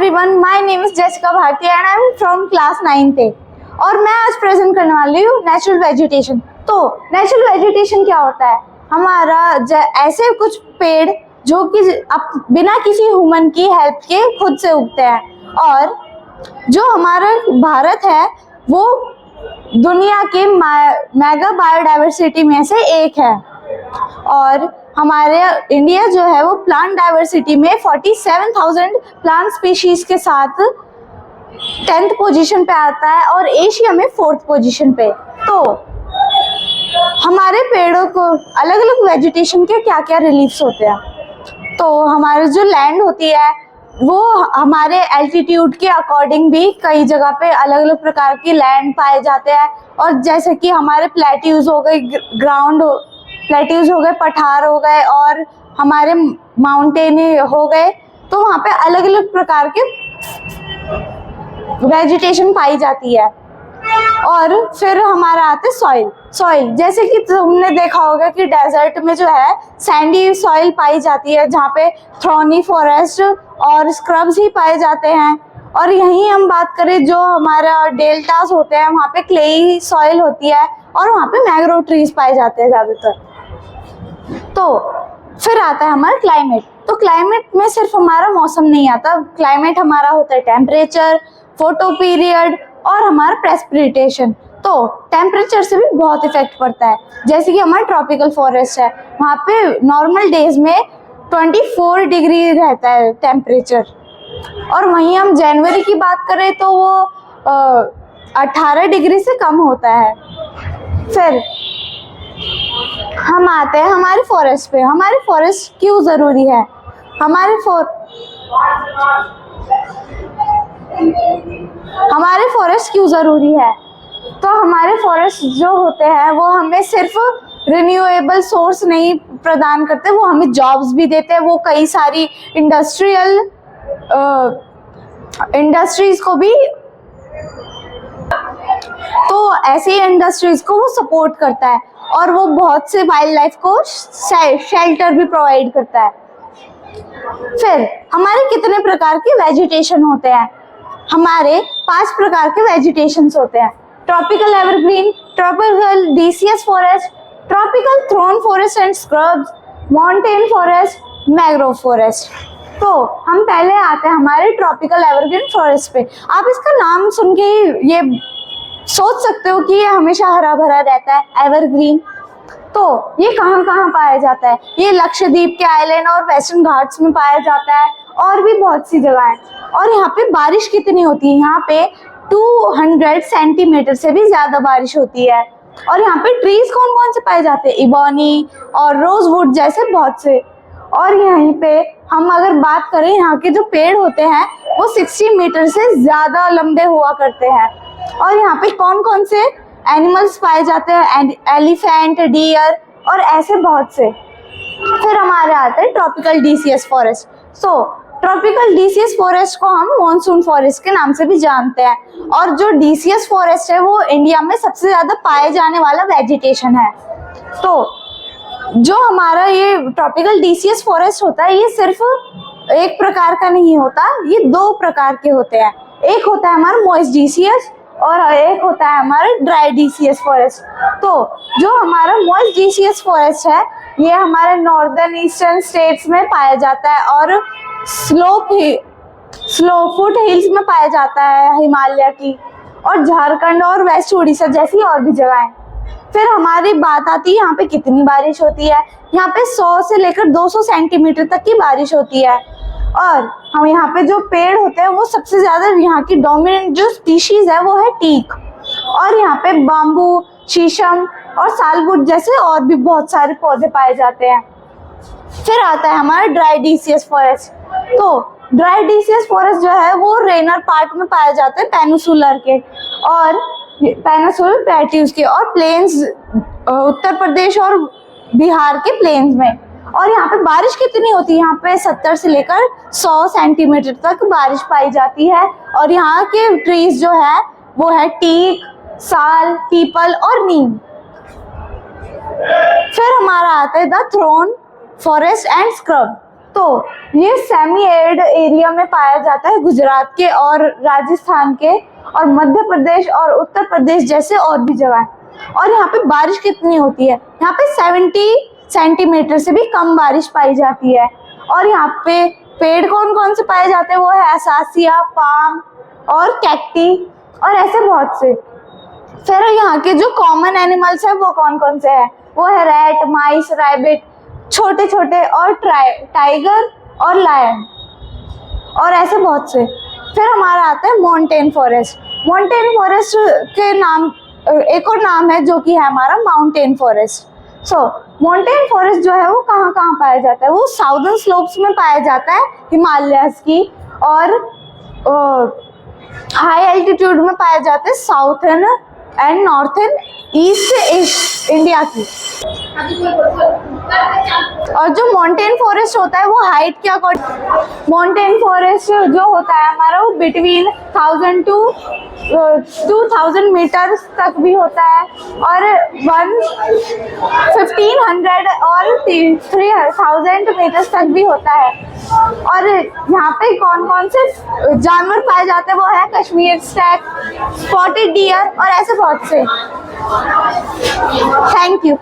everyone, my name is Jessica Bharti and I am from class 9th A और मैं आज present करने वाली हूँ नेचुरल वेजिटेशन। तो नेचुरल वेजिटेशन क्या होता है? हमारा ऐसे कुछ पेड़ जो कि बिना किसी ह्यूमन की हेल्प के खुद से उगते हैं, और जो हमारा भारत है वो दुनिया के मेगा बायोडाइवर्सिटी में से एक है, और हमारे इंडिया जो है वो प्लांट डाइवर्सिटी में 47,000 प्लांट स्पीशीज के साथ 10th पोजीशन पे आता है और एशिया में 4th पोजीशन पे। तो हमारे पेड़ों को अलग अलग वेजिटेशन के क्या क्या रिलीफ्स होते हैं। तो हमारे जो लैंड होती है वो हमारे एल्टीट्यूड के अकॉर्डिंग भी कई जगह पे अलग अलग प्रकार की लैंड पाए जाते हैं, और जैसे कि हमारे प्लेट्यूज हो गए, प्लेट्यूज हो गए, पठार हो गए और हमारे माउंटेन हो गए, तो वहाँ पे अलग अलग प्रकार के वेजिटेशन पाई जाती है। और फिर हमारा आता है सॉइल, जैसे कि तुमने देखा होगा कि डेजर्ट में जो है सैंडी सॉइल पाई जाती है, जहाँ पे थ्रॉनी फॉरेस्ट और स्क्रब्स ही पाए जाते हैं। और यहीं हम बात करें जो हमारा डेल्टास होते हैं, वहाँ पे क्लेई सॉइल होती है और वहाँ पे मैंग्रोव ट्रीज पाए जाते हैं ज़्यादातर। तो फिर आता है हमारा क्लाइमेट। तो क्लाइमेट में सिर्फ हमारा मौसम नहीं आता, क्लाइमेट हमारा होता है टेम्परेचर, फोटो पीरियड और हमारा प्रेसिपिटेशन। तो टेम्परेचर से भी बहुत इफेक्ट पड़ता है, जैसे कि हमारा ट्रॉपिकल फॉरेस्ट है, वहाँ पे नॉर्मल डेज में 24 डिग्री रहता है टेम्परेचर, और वहीं हम जनवरी की बात करें तो वो 18 डिग्री से कम होता है। फिर हम आते हैं हमारे फॉरेस्ट पे। हमारे फॉरेस्ट क्यों ज़रूरी है? हमारे फॉरेस्ट क्यों ज़रूरी है? तो हमारे फॉरेस्ट जो होते हैं वो हमें सिर्फ रिन्यूएबल सोर्स नहीं प्रदान करते, वो हमें जॉब्स भी देते हैं। वो कई सारी इंडस्ट्रीज को भी, तो ऐसी इंडस्ट्रीज को वो सपोर्ट करता है, और वो बहुत से वाइल्ड लाइफ को शेल्टर भी प्रोवाइड करता है। फिर हमारे कितने प्रकार के वेजिटेशन होते हैं? हमारे 5 प्रकार के वेजिटेशंस होते हैं। Tropical evergreen, tropical deciduous forest, tropical thorn forest and scrubs, mountain forest, mangrove forest. तो हम पहले आते हैं हमारे ट्रॉपिकल एवरग्रीन फॉरेस्ट पे। आप इसका नाम सुन के ये सोच सकते हो कि ये हमेशा हरा भरा रहता है, एवरग्रीन। तो ये कहाँ कहाँ पाया जाता है? ये लक्षद्वीप के आइलैंड और वेस्टर्न घाट्स में पाया जाता है, और भी बहुत सी जगह है। और यहाँ पे बारिश कितनी होती है? यहाँ पे 200 सेंटीमीटर से भी ज्यादा बारिश होती है। और यहाँ पे ट्रीज कौन कौन से पाए जाते हैं? इबोनी और रोजवुड जैसे बहुत से। और यहीं पे हम अगर बात करें, यहाँ के जो पेड़ होते हैं वो 60 मीटर से ज्यादा लंबे हुआ करते हैं। और यहाँ पे कौन कौन से एनिमल्स पाए जाते हैं? एलिफेंट, डियर और ऐसे बहुत से। फिर हमारे आते हैं ट्रॉपिकल डिसियस फॉरेस्ट। सो ट्रॉपिकल डिसियस फॉरेस्ट को हम मॉनसून फॉरेस्ट के नाम से भी जानते हैं, और जो डिसियस फॉरेस्ट है वो इंडिया में सबसे ज्यादा पाए जाने वाला वेजिटेशन है। तो जो हमारा ये ट्रॉपिकल डिसियस फॉरेस्ट होता है, ये सिर्फ एक प्रकार का नहीं होता, ये 2 प्रकार के होते हैं। एक होता है हमारा मॉइस्ट डिसियस और एक होता है हमारा ड्राई डिसियस फॉरेस्ट। तो जो हमारा मॉइस्ट डिसियस फॉरेस्ट है ये हमारे नॉर्दर्न ईस्टर्न स्टेट्स में पाया जाता है, और स्लो फुट हिल्स में पाया जाता है हिमालय की, और झारखंड और वेस्ट उड़ीसा जैसी और भी जगह हैं। फिर हमारी बात आती है यहाँ पे कितनी बारिश होती है। यहाँ पे 100 से लेकर 200 सेंटीमीटर तक की बारिश होती है। और हम यहाँ पे जो पेड़ होते हैं वो सबसे ज्यादा यहाँ की डोमिनेंट जो स्पीशीज है वो है टीक, और यहाँ पे बाम्बू, शीशम और सालवुड जैसे और भी बहुत सारे पौधे पाए जाते हैं। फिर आता है हमारा ड्राई डिसियस फॉरेस्ट। तो ड्राई डिसियस फॉरेस्ट जो है वो रेनर पार्ट में पाया जाता है पेनिनसुलर के और पेनिनसुलर प्लेट्यूज के, और प्लेन्स उत्तर प्रदेश और बिहार के प्लेन्स में। और यहाँ पे बारिश कितनी होती है? यहाँ पे 70 से लेकर 100 सेंटीमीटर तक बारिश पाई जाती है। और यहाँ के ट्रीज जो है वो है टीक, साल, पीपल और नीम। फिर हमारा आता है the thorn forest and scrub. तो ये सेमी एरिड एरिया में पाया जाता है, गुजरात के और राजस्थान के और मध्य प्रदेश और उत्तर प्रदेश जैसे और भी जगह। और यहाँ पे बारिश कितनी होती है, यहाँ पे 70 सेंटीमीटर से भी कम बारिश पाई जाती है। और यहाँ पे पेड़ कौन कौन से पाए जाते हैं, वो है असासिया, पाम और कैक्टी और ऐसे बहुत से। फिर यहाँ के जो कॉमन एनिमल्स है वो कौन कौन से हैं, वो है रैट, माइस, रैबिट, छोटे छोटे और टाइगर और लायन और ऐसे बहुत से। फिर हमारा आता है माउंटेन फॉरेस्ट। माउंटेन फॉरेस्ट के नाम एक और नाम है जो कि है हमारा माउंटेन फॉरेस्ट। माउंटेन फॉरेस्ट जो है वो कहाँ कहाँ पाया जाता है, वो साउदर्न स्लोप्स में पाया जाता है हिमालयस की, और हाई एल्टीट्यूड में पाया जाता है southern and northern east India की। और जो माउंटेन फॉरेस्ट होता है वो हाइट के अकॉर्डिंग, माउंटेन फॉरेस्ट जो होता है हमारा वो बिटवीन 1000 to 2000 मीटर्स तक भी होता है, और 1500 और 3000 मीटर्स तक भी होता है। और यहाँ पे कौन कौन से जानवर पाए जाते हैं, वो है कश्मीर स्टैग, स्पॉटेड डियर और ऐसे बहुत से। Thank you.